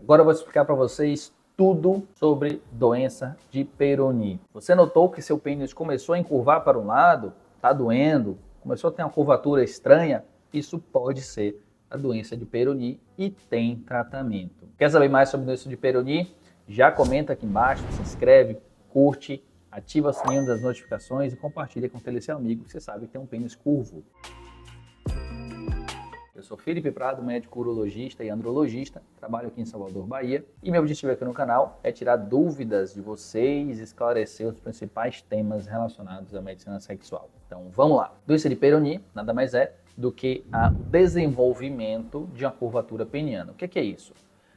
Agora eu vou explicar para vocês tudo sobre doença de Peyronie. Você notou que seu pênis começou a encurvar para um lado, está doendo, começou a ter uma curvatura estranha? Isso pode ser a doença de Peyronie e tem tratamento. Quer saber mais sobre doença de Peyronie? Já comenta aqui embaixo, se inscreve, curte, ativa o sininho das notificações e compartilha com aquele seu amigo que você sabe que tem um pênis curvo. Eu sou Felipe Prado, médico urologista e andrologista, trabalho aqui em Salvador, Bahia, e meu objetivo aqui no canal é tirar dúvidas de vocês e esclarecer os principais temas relacionados à medicina sexual. Então vamos lá. Doença de Peyronie nada mais é do que o desenvolvimento de uma curvatura peniana. O que é isso?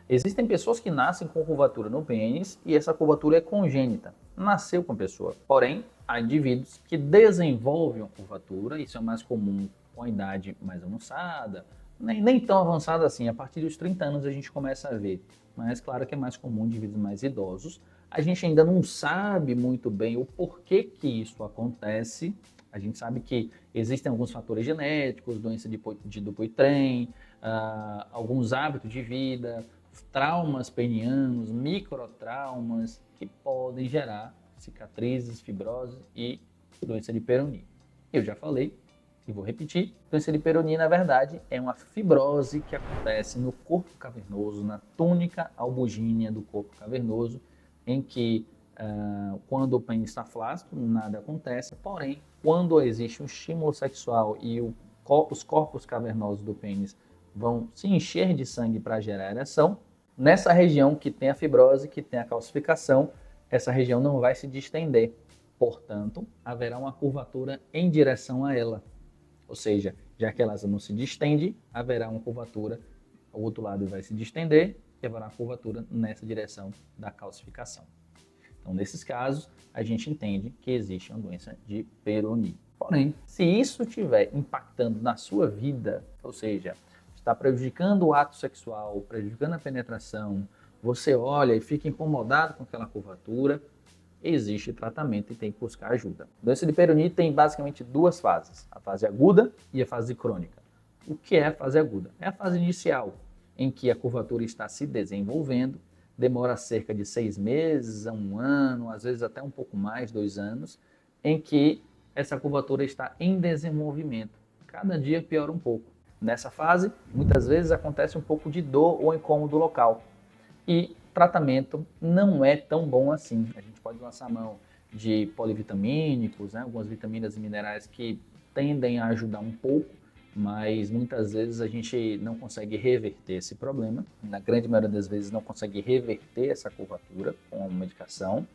Existem pessoas que nascem com curvatura no pênis e essa curvatura é congênita, nasceu com a pessoa. Porém, há indivíduos que desenvolvem uma curvatura, isso é mais comum com a idade mais avançada, nem tão avançada assim, a partir dos 30 anos a gente começa a ver, mas claro que é mais comum em indivíduos mais idosos. A gente ainda não sabe muito bem o porquê que isso acontece. A gente sabe que existem alguns fatores genéticos, doença de Dupuytren, alguns hábitos de vida, traumas penianos, microtraumas que podem gerar cicatrizes, fibrose e doença de Peyronie. Eu já falei e vou repetir, doença de Peyronie, na verdade, é uma fibrose que acontece no corpo cavernoso, na túnica albugínea do corpo cavernoso, em que quando o pênis está flácido, nada acontece, porém, quando existe um estímulo sexual e os corpos cavernosos do pênis vão se encher de sangue para gerar ereção, nessa região que tem a fibrose, que tem a calcificação, essa região não vai se distender, portanto, haverá uma curvatura em direção a ela. Ou seja, já que ela não se distende, haverá uma curvatura, o outro lado vai se distender e haverá uma curvatura nessa direção da calcificação. Então, nesses casos, a gente entende que existe uma doença de Peyronie. Porém, se isso estiver impactando na sua vida, ou seja, está prejudicando o ato sexual, prejudicando a penetração, você olha e fica incomodado com aquela curvatura, existe tratamento e tem que buscar ajuda. A doença de Peyronie tem basicamente duas fases, a fase aguda e a fase crônica. O que é a fase aguda? É a fase inicial, em que a curvatura está se desenvolvendo, demora cerca de 6 meses a 1 ano, às vezes até um pouco mais, 2 anos, em que essa curvatura está em desenvolvimento. Cada dia piora um pouco. Nessa fase, muitas vezes acontece um pouco de dor ou incômodo local. E tratamento não é tão bom assim. A gente pode lançar mão de polivitamínicos, algumas vitaminas e minerais que tendem a ajudar um pouco, mas muitas vezes a gente não consegue reverter esse problema. Na grande maioria das vezes não consegue reverter essa curvatura com a medicação.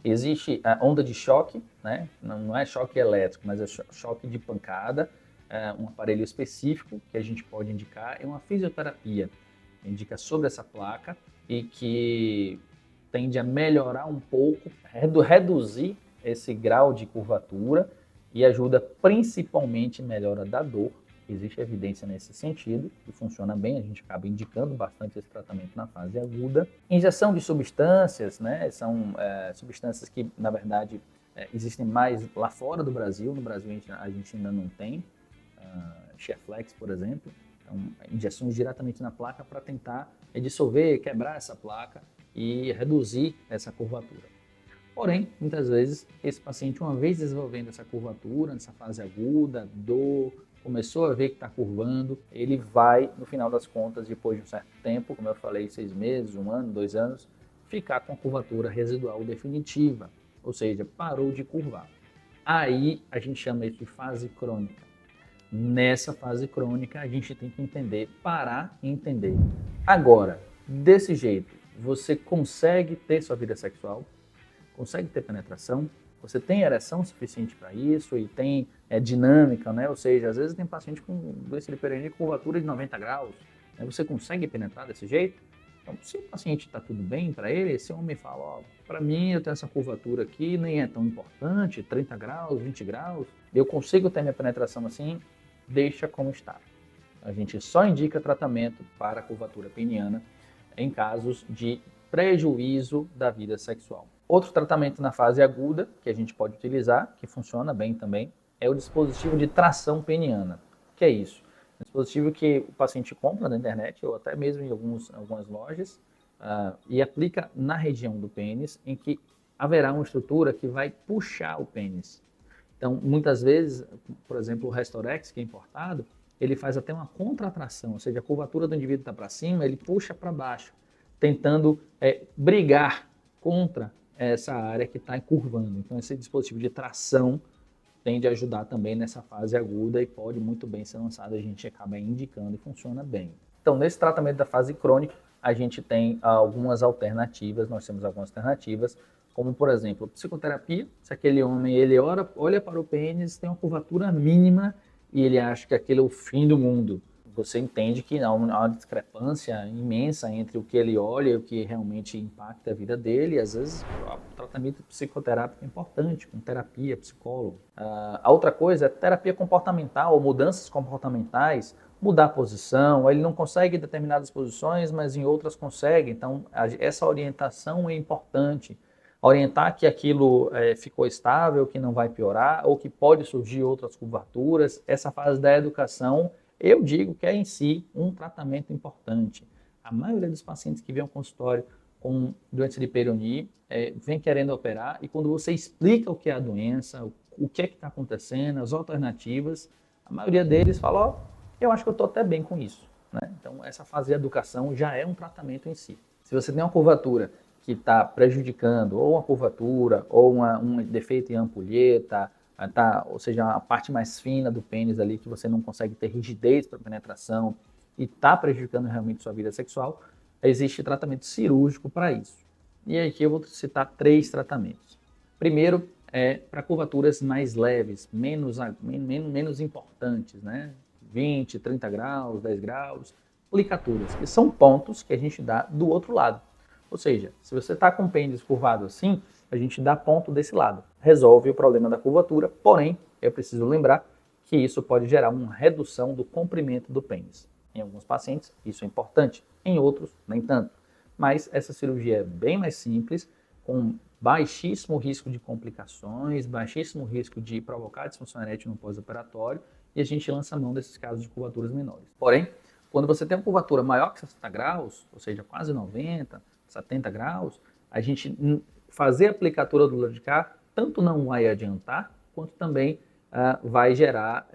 Existe a onda de choque, não é choque elétrico, mas é choque de pancada, um aparelho específico que a gente pode indicar, é uma fisioterapia, indica sobre essa placa e que tende a melhorar um pouco, reduzir esse grau de curvatura e ajuda principalmente em melhora da dor. Existe evidência nesse sentido e funciona bem, a gente acaba indicando bastante esse tratamento na fase aguda. Injeção de substâncias, são substâncias que, na verdade, existem mais lá fora do Brasil. No Brasil a gente ainda não tem. Shearflex, por exemplo, então, injeções diretamente na placa para tentar dissolver, quebrar essa placa e reduzir essa curvatura. Porém, muitas vezes, esse paciente, uma vez desenvolvendo essa curvatura, nessa fase aguda, dor, começou a ver que está curvando, ele vai, no final das contas, depois de um certo tempo, como eu falei, 6 meses, 1 ano, 2 anos, ficar com a curvatura residual definitiva, ou seja, parou de curvar. Aí a gente chama isso de fase crônica. Nessa fase crônica, a gente tem que entender, parar e entender. Agora, desse jeito, você consegue ter sua vida sexual, consegue ter penetração, você tem ereção suficiente para isso e tem dinâmica, Ou seja, às vezes tem paciente com doença de Peyronie com curvatura de 90 graus, Você consegue penetrar desse jeito? Então, se o paciente está tudo bem para ele, esse homem fala, para mim eu tenho essa curvatura aqui, nem é tão importante, 30 graus, 20 graus, eu consigo ter minha penetração assim, deixa como está. A gente só indica tratamento para a curvatura peniana em casos de prejuízo da vida sexual. Outro tratamento na fase aguda que a gente pode utilizar, que funciona bem também, é o dispositivo de tração peniana. O que é isso? Um dispositivo que o paciente compra na internet ou até mesmo em algumas lojas e aplica na região do pênis, em que haverá uma estrutura que vai puxar o pênis. Então, muitas vezes, por exemplo, o Restorex, que é importado, ele faz até uma contratração, ou seja, a curvatura do indivíduo está para cima, ele puxa para baixo, tentando brigar contra essa área que está encurvando. Então, esse dispositivo de tração tende a ajudar também nessa fase aguda e pode muito bem ser lançado, a gente acaba indicando e funciona bem. Então, nesse tratamento da fase crônica, a gente tem algumas alternativas, nós temos algumas alternativas, como por exemplo, psicoterapia, se aquele homem ele olha para o pênis, tem uma curvatura mínima e ele acha que aquele é o fim do mundo. Você entende que há uma discrepância imensa entre o que ele olha e o que realmente impacta a vida dele, e às vezes o tratamento psicoterápico é importante, com terapia, psicólogo. A outra coisa é terapia comportamental, ou mudanças comportamentais, mudar a posição, ele não consegue em determinadas posições, mas em outras consegue, então essa orientação é importante. Orientar que aquilo ficou estável, que não vai piorar, ou que pode surgir outras curvaturas. Essa fase da educação, eu digo que é em si um tratamento importante. A maioria dos pacientes que vêm ao consultório com doença de Peyronie vem querendo operar, e quando você explica o que é a doença, o que é que está acontecendo, as alternativas, a maioria deles fala, ó, eu acho que eu estou até bem com isso, né? Então essa fase de educação já é um tratamento em si. Se você tem uma curvatura que está prejudicando ou uma curvatura ou um defeito em ampulheta, ou seja, a parte mais fina do pênis ali que você não consegue ter rigidez para penetração e está prejudicando realmente sua vida sexual, existe tratamento cirúrgico para isso. E aqui eu vou citar 3 tratamentos. Primeiro é para curvaturas mais leves, menos importantes, né? 20, 30 graus, 10 graus, aplicaturas, que são pontos que a gente dá do outro lado. Ou seja, se você está com o pênis curvado assim, a gente dá ponto desse lado. Resolve o problema da curvatura, porém, eu preciso lembrar que isso pode gerar uma redução do comprimento do pênis. Em alguns pacientes, isso é importante, em outros, nem tanto. Mas essa cirurgia é bem mais simples, com baixíssimo risco de complicações, baixíssimo risco de provocar disfunção erétil no pós-operatório, e a gente lança a mão desses casos de curvaturas menores. Porém, quando você tem uma curvatura maior que 60 graus, ou seja, quase 90, 70 graus, a gente fazer a aplicatura do lado de cá tanto não vai adiantar, quanto também vai gerar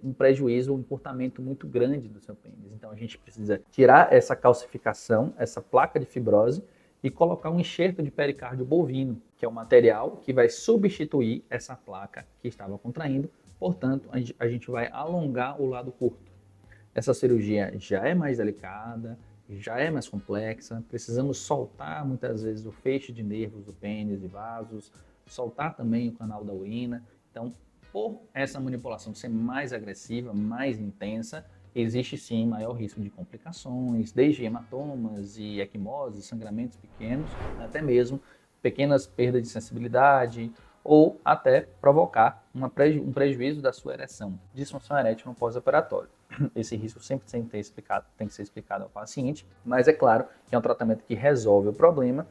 um prejuízo, um encurtamento muito grande do seu pênis. Então a gente precisa tirar essa calcificação, essa placa de fibrose, e colocar um enxerto de pericárdio bovino, que é um material que vai substituir essa placa que estava contraindo, portanto a gente vai alongar o lado curto. Essa cirurgia já é mais delicada, já é mais complexa, precisamos soltar muitas vezes o feixe de nervos do pênis e vasos, soltar também o canal da urina. Então, por essa manipulação ser mais agressiva, mais intensa, existe sim maior risco de complicações, desde hematomas e equimoses, sangramentos pequenos, até mesmo pequenas perdas de sensibilidade, ou até provocar um prejuízo da sua ereção, disfunção erétil no pós-operatório. Esse risco sempre tem que ser explicado ao paciente, mas é claro que é um tratamento que resolve o problema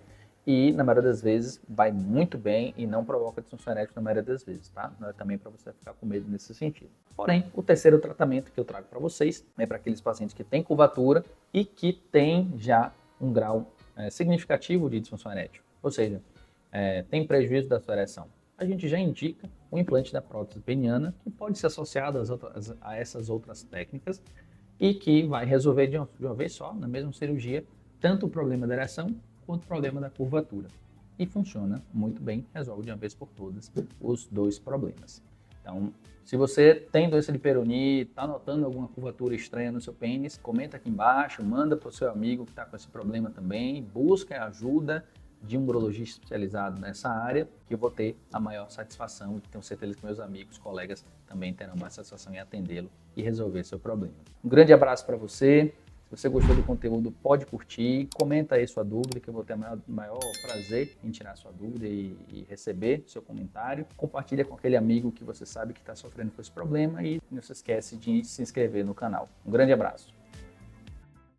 e, na maioria das vezes, vai muito bem e não provoca disfunção erétil na maioria das vezes, tá? Não é também para você ficar com medo nesse sentido. Porém, o terceiro tratamento que eu trago para vocês é para aqueles pacientes que têm curvatura e que têm já um grau significativo de disfunção erétil, ou seja, tem prejuízo da sua ereção. A gente já indica o implante da prótese peniana, que pode ser associado a essas outras técnicas e que vai resolver de uma vez só, na mesma cirurgia, tanto o problema da ereção quanto o problema da curvatura. E funciona muito bem, resolve de uma vez por todas os 2 problemas. Então, se você tem doença de Peyronie, está notando alguma curvatura estranha no seu pênis, comenta aqui embaixo, manda para o seu amigo que está com esse problema também, busca ajuda de um urologista especializado nessa área, que eu vou ter a maior satisfação, e tenho certeza que meus amigos, colegas também terão mais satisfação em atendê-lo e resolver seu problema. Um grande abraço para você. Se você gostou do conteúdo, pode curtir, comenta aí sua dúvida, que eu vou ter o maior prazer em tirar sua dúvida e receber seu comentário. Compartilha com aquele amigo que você sabe que está sofrendo com esse problema e não se esquece de se inscrever no canal. Um grande abraço.